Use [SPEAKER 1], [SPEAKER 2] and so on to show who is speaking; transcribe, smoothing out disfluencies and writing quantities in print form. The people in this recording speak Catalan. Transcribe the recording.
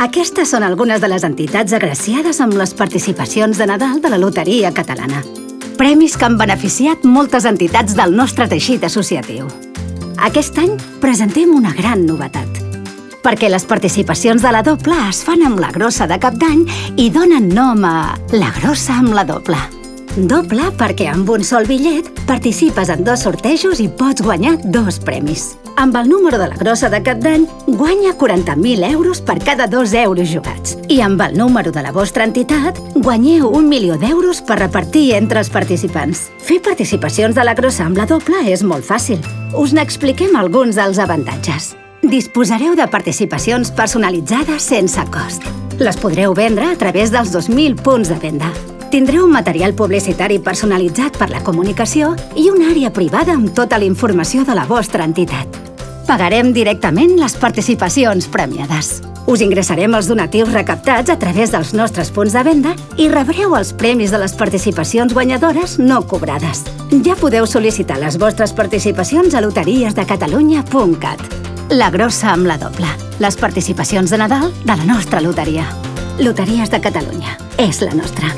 [SPEAKER 1] Aquestes són algunes de les entitats agraciades amb les participacions de Nadal de la Loteria Catalana. Premis que han beneficiat moltes entitats del nostre teixit associatiu. Aquest any presentem una gran novetat. Perquè les participacions de la doble es fan amb la grossa de Cap d'Any i donen nom a La Grossa amb la Doble. Doble perquè amb un sol bitllet participes en 2 sortejos i pots guanyar 2 premis. Amb el número de la grossa de Cap d'Any, guanya 40.000 euros per cada 2 euros jugats. I amb el número de la vostra entitat, guanyeu 1 milió d'euros per repartir entre els participants. Fer participacions de la grossa amb la doble és molt fàcil. Us n'expliquem alguns dels avantatges. Disposareu de participacions personalitzades sense cost. Les podreu vendre a través dels 2.000 punts de venda. Tindreu un material publicitari personalitzat per la comunicació i una àrea privada amb tota la informació de la vostra entitat. Pagarem directament les participacions premiades. Us ingressarem els donatius recaptats a través dels nostres punts de venda i rebreu els premis de les participacions guanyadores no cobrades. Ja podeu sol·licitar les vostres participacions a loteriesdecatalunya.cat. La grossa amb la doble. Les participacions de Nadal de la nostra loteria. Loteries de Catalunya. És la nostra.